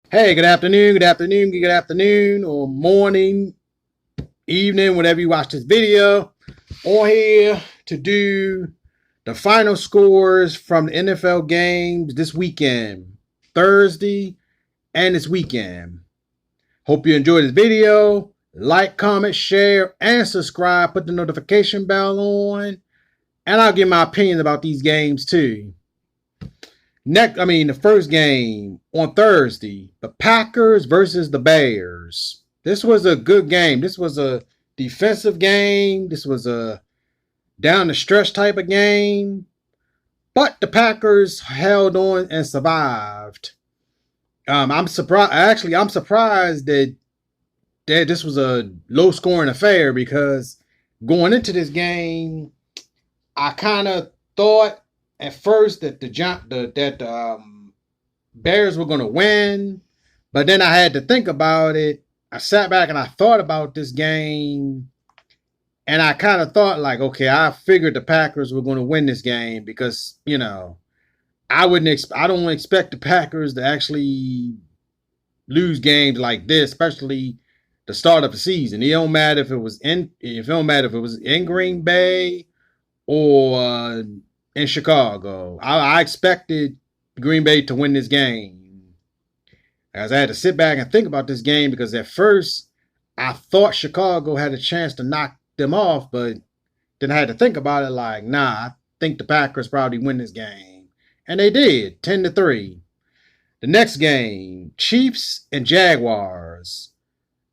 Hey, good afternoon, or morning, evening, whenever you watch this video. On here to do the final scores from the NFL games this weekend, Thursday, and this weekend. Hope you enjoyed this video. Like, comment, share, and subscribe. Put the notification bell on, and I'll give my opinions about these games too. The first game on Thursday, the Packers versus the Bears. This was a good game. This was a defensive game. This was a down the stretch type of game. But the Packers held on and survived. I'm surprised. Actually, I'm surprised that this was a low scoring affair because going into this game, I kind of thought at first that the Bears were going to win, but then I had to think about it. I sat back and I thought about this game, and I kind of thought like, okay, I figured the Packers were going to win this game because I don't expect the Packers to actually lose games like this, especially the start of the season. It don't matter if it was in Green Bay or in Chicago. I expected Green Bay to win this game. As I had to sit back and think about this game because at first I thought Chicago had a chance to knock them off, but then I had to think about it like, nah, I think the Packers probably win this game. And they did, 10-3. The next game, Chiefs and Jaguars.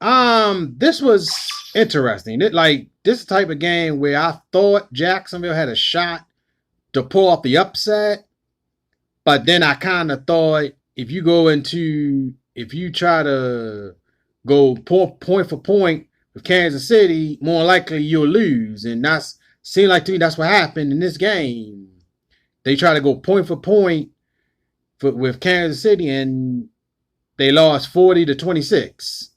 This was interesting. This type of game where I thought Jacksonville had a shot to pull off the upset, but then I kind of thought if you try to go point for point with Kansas City, more likely you'll lose, and that's seemed like to me that's what happened in this game. They try to go point for point with Kansas City, and they lost 40-26.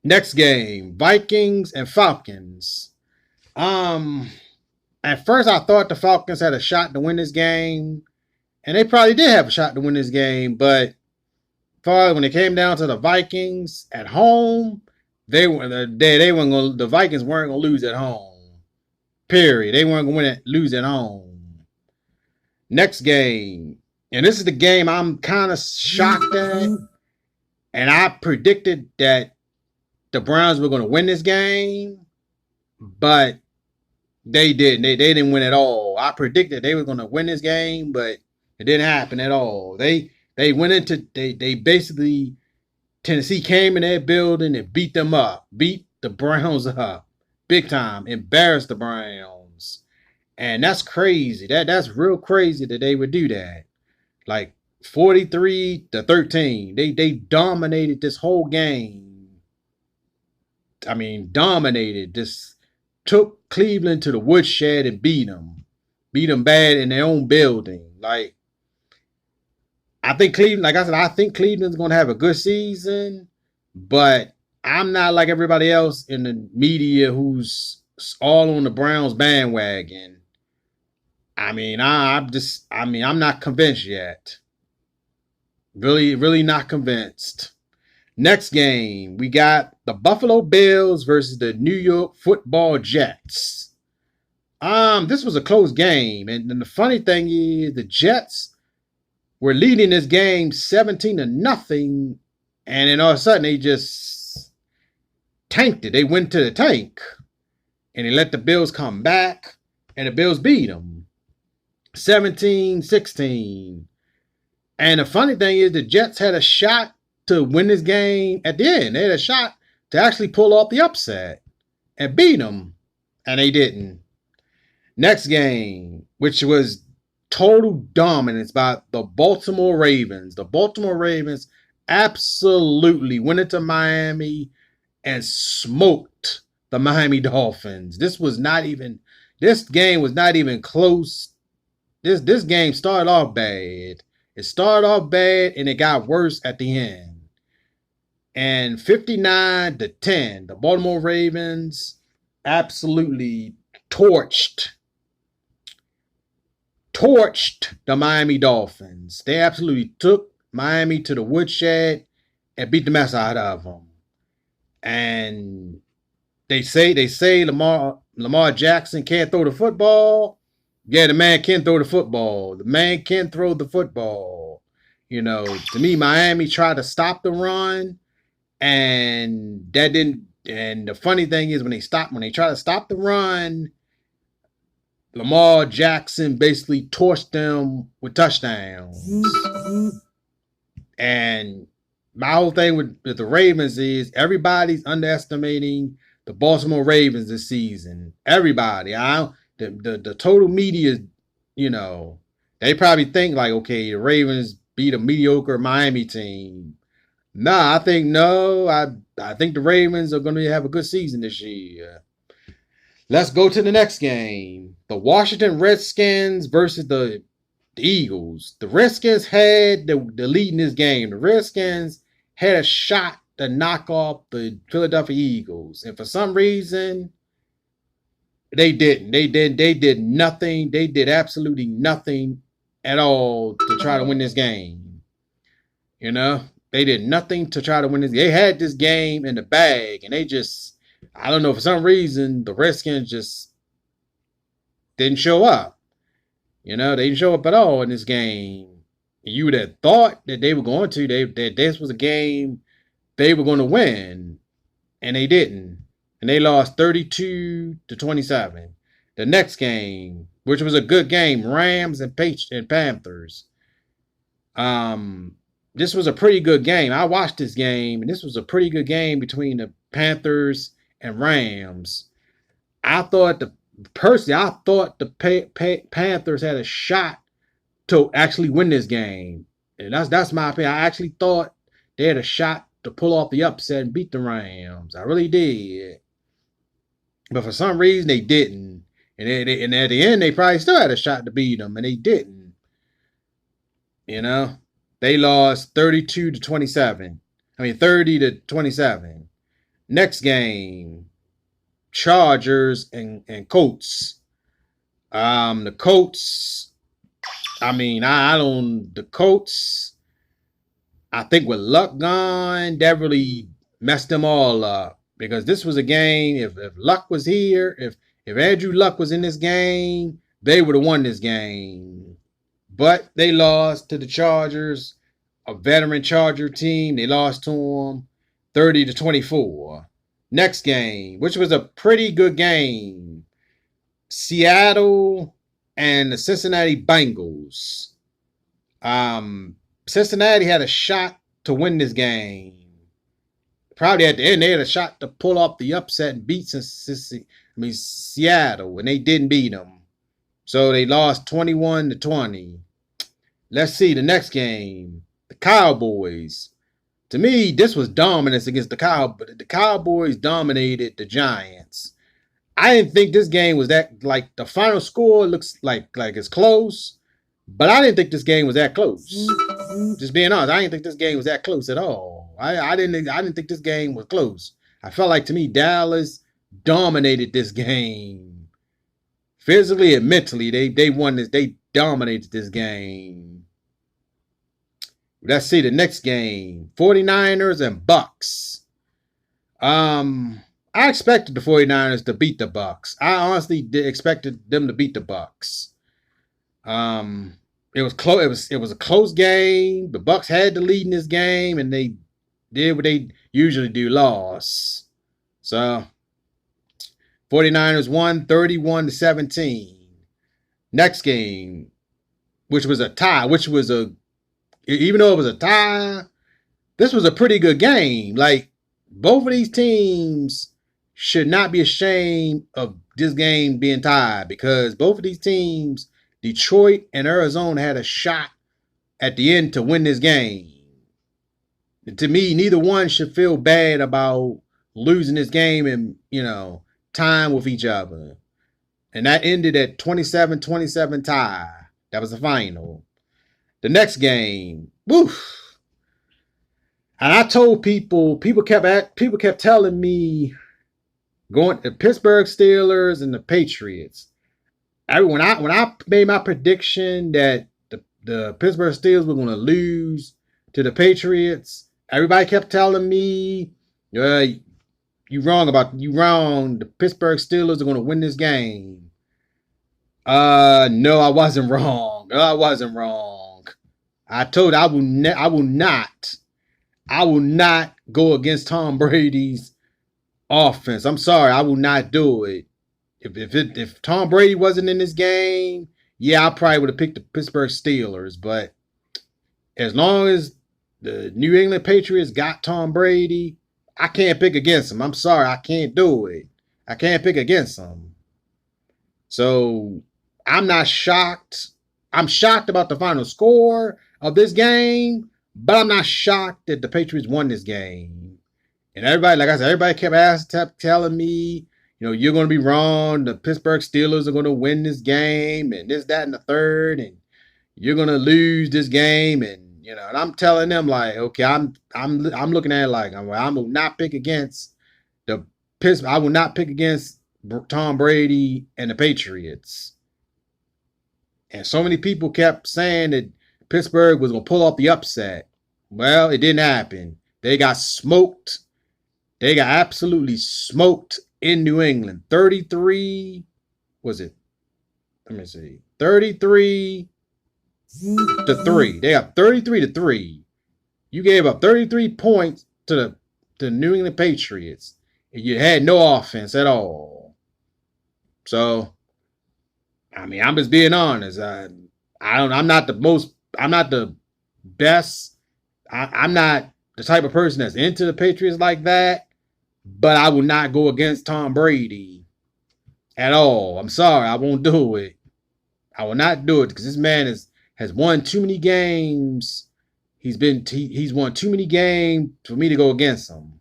Next game, Vikings and Falcons. Um, at first I thought the Falcons had a shot to win this game, and they probably did have a shot to win this game, but when it came down to the Vikings at home, the Vikings weren't gonna lose at home. Period. They weren't gonna lose at home. Next game, and this is the game I'm kind of shocked at, and I predicted that the Browns were going to win this game, but they didn't. They didn't win at all. I predicted they were going to win this game, but it didn't happen at all. They basically Tennessee came in their building and beat them up, beat the Browns up big time, embarrassed the Browns, and that's crazy. That's real crazy that they would do that. Like 43-13, they dominated this whole game. I mean, dominated. Just took Cleveland to the woodshed and beat them bad in their own building. I think Cleveland's going to have a good season, but I'm not like everybody else in the media who's all on the Browns bandwagon. I'm not convinced yet. Really, really not convinced. Next game, we got the Buffalo Bills versus the New York Football Jets. This was a close game, and the funny thing is the Jets were leading this game 17-0, and then all of a sudden they just tanked it. They went to the tank, and they let the Bills come back, and the Bills beat them 17-16. And the funny thing is the Jets had a shot to win this game at the end. They had a shot to actually pull off the upset and beat them, and they didn't. Next game, which was total dominance by the Baltimore Ravens. The Baltimore Ravens absolutely went into Miami and smoked the Miami Dolphins. This game was not even close. This game started off bad. It started off bad and it got worse at the end. And 59-10, the Baltimore Ravens absolutely torched the Miami Dolphins. They absolutely took Miami to the woodshed and beat the mess out of them. And they say Lamar Jackson can't throw the football. Yeah, the man can throw the football. The man can throw the football. You know, to me, Miami tried to stop the run, and that didn't. And the funny thing is, when they try to stop the run, Lamar Jackson basically torched them with touchdowns. And my whole thing with the Ravens is everybody's underestimating the Baltimore Ravens this season. Everybody. The total media, you know, they probably think like, okay, the Ravens beat a mediocre Miami team. Nah, I think no. I think the Ravens are going to have a good season this year. Let's go to the next game. The Washington Redskins versus the Eagles. The Redskins had the lead in this game. The Redskins had a shot to knock off the Philadelphia Eagles. And for some reason, they didn't. They did nothing. They did absolutely nothing at all to try to win this game. You know? They did nothing to try to win this. They had this game in the bag, and they just, I don't know, for some reason, the Redskins just didn't show up. You know, they didn't show up at all in this game. You would have thought that they were going to. That this was a game they were going to win, and they didn't. And they lost 32-27. The next game, which was a good game, Rams and Panthers. This was a pretty good game. I watched this game, and this was a pretty good game between the Panthers and Rams. I thought the Panthers had a shot to actually win this game. And that's my opinion. I actually thought they had a shot to pull off the upset and beat the Rams. I really did. But for some reason, they didn't. And at the end, they probably still had a shot to beat them, and they didn't. You know? They lost 32-27. 30-27. Next game, Chargers and Colts. The Colts, the Colts, I think with Luck gone, that really messed them all up. Because this was a game, if Luck was here, if Andrew Luck was in this game, they would have won this game. But they lost to the Chargers, a veteran Charger team. They lost to them 30-24. Next game, which was a pretty good game, Seattle and the Cincinnati Bengals. Cincinnati had a shot to win this game. Probably at the end, they had a shot to pull off the upset and beat Seattle, and they didn't beat them. So they lost 21-20. Let's see the next game. The Cowboys. To me, this was dominance against the Cowboys. The Cowboys dominated the Giants. I didn't think this game was that, like, the final score looks like it's close, but I didn't think this game was that close. Just being honest, I didn't think this game was that close at all. I didn't think this game was close. I felt like, to me, Dallas dominated this game. Physically and mentally, they won this. They dominated this game. Let's see the next game. 49ers and Bucks. I expected the 49ers to beat the Bucks. I honestly expected them to beat the Bucks. It was close. It was a close game. The Bucks had the lead in this game, and they did what they usually do, lost. So 49ers won 31-17. Next game, which was a tie, even though it was a tie, this was a pretty good game. Like, both of these teams should not be ashamed of this game being tied, because both of these teams, Detroit and Arizona, had a shot at the end to win this game. And to me, neither one should feel bad about losing this game and, time with each other. And that ended at 27-27 tie. That was the final. The next game, woof. And I told people kept telling me going to Pittsburgh Steelers and the Patriots. When I made my prediction that the Pittsburgh Steelers were going to lose to the Patriots. Everybody kept telling me, you wrong. The Pittsburgh Steelers are going to win this game. No, I wasn't wrong. No, I wasn't wrong. I told you I will not go against Tom Brady's offense. I'm sorry, I will not do it. If Tom Brady wasn't in this game, yeah, I probably would have picked the Pittsburgh Steelers. But as long as the New England Patriots got Tom Brady, I can't pick against him. I'm sorry, I can't do it. I can't pick against him. So I'm not shocked. I'm shocked about the final score of this game, but I'm not shocked that the Patriots won this game. And everybody, like I said, everybody kept telling me, you're going to be wrong. The Pittsburgh Steelers are going to win this game, and this, that, and the third, and you're going to lose this game, and and I'm telling them like, okay, I'm looking at it like I will not pick against the Pittsburgh. I will not pick against Tom Brady and the Patriots. And so many people kept saying that Pittsburgh was going to pull off the upset. Well, it didn't happen. They got smoked. They got absolutely smoked in New England. 33, was it? Let me see. 33 to 3. They got 33 to 3. You gave up 33 points to the New England Patriots. And you had no offense at all. So, I mean, I'm just being honest. I'm not the best. I'm not the type of person that's into the Patriots like that. But I will not go against Tom Brady at all. I'm sorry, I won't do it. I will not do it because this man has won too many games. He's won too many games for me to go against him.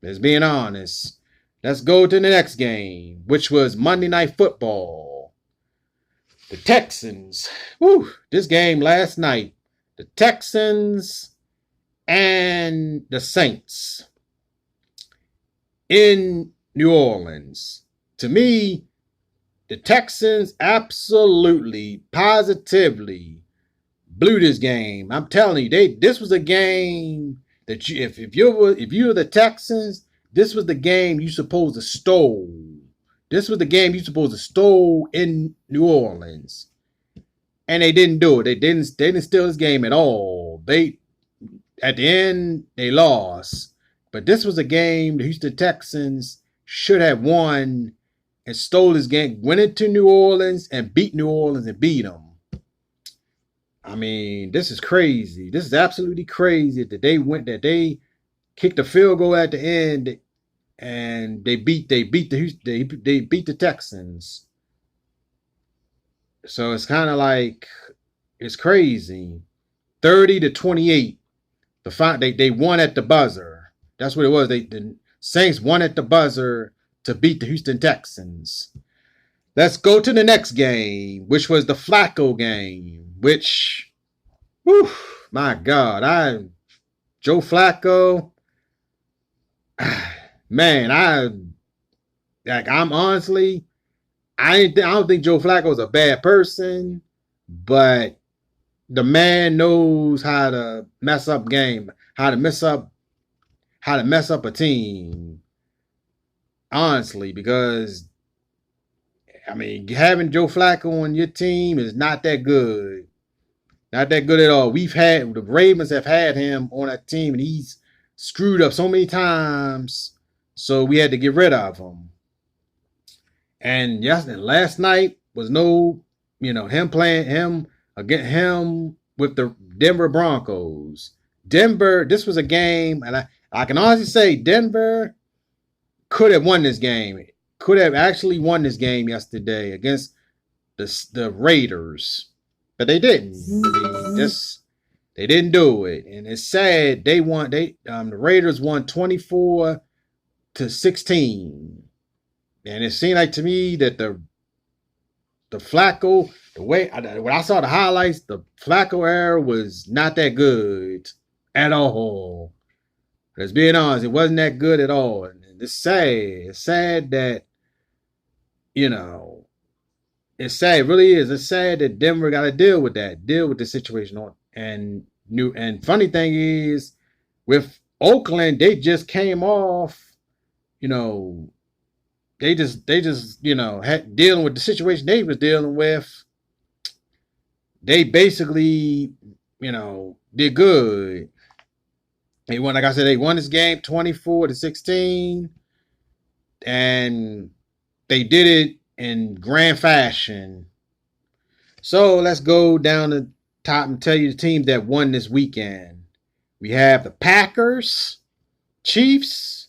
Just being honest. Let's go to the next game, which was Monday Night Football. The Texans. This game last night. The Texans and the Saints in New Orleans. To me, the Texans absolutely, positively blew this game. I'm telling you, this was a game that if you were the Texans, this was the game you supposed to stole. This was the game you supposed to stole in New Orleans, and they didn't do it. They didn't steal this game at all. At the end they lost. But this was a game the Houston Texans should have won and stole this game, went into New Orleans and beat New Orleans and beat them. I mean, this is crazy. This is absolutely crazy that they kicked a field goal at the end and they beat the Texans. So it's kind of like it's crazy. 30-28. They won at the buzzer. That's what it was. The Saints won at the buzzer to beat the Houston Texans. Let's go to the next game, which was the Flacco game, which, my God, Joe Flacco, man, I'm honestly, I don't think Joe Flacco is a bad person, but the man knows how to mess up game, how to mess up a team, honestly, because, I mean, having Joe Flacco on your team is not that good. Not that good at all. The Ravens have had him on that team, and he's screwed up so many times, so we had to get rid of him. And last night was him playing him against him with the Denver Broncos. This was a game, and I can honestly say Denver could have won this game. Could have actually won this game yesterday against the Raiders, but they didn't. They didn't do it, and it's sad. They won. The Raiders won 24-16, and it seemed like to me that the Flacco, when I saw the highlights, the Flacco era was not that good at all. Let's be honest, it wasn't that good at all. And it's sad. It's sad that, it's sad. It really is. It's sad that Denver got to deal with the situation. And And funny thing is, with Oakland, they just came off, you know, they just had dealing with the situation they was dealing with. They basically, did good. They won, like I said, they won this game 24-16, and they did it in grand fashion. So let's go down the top and tell you the teams that won this weekend. We have the Packers, Chiefs,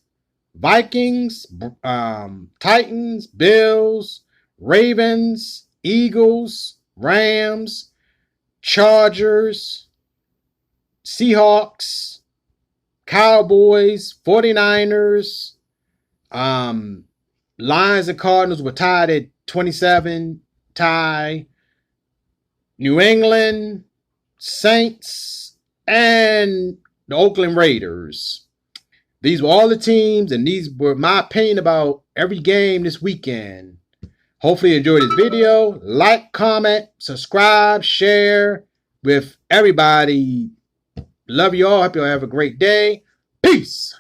Vikings, Titans, Bills, Ravens, Eagles, Rams, Chargers, Seahawks, Cowboys, 49ers, Lions and Cardinals were tied at 27 tie. New England, Saints, and the Oakland Raiders. These were all the teams, and these were my opinion about every game this weekend. Hopefully you enjoyed this video. Like, comment, subscribe, share with everybody. Love you all. Hope you all have a great day. Peace.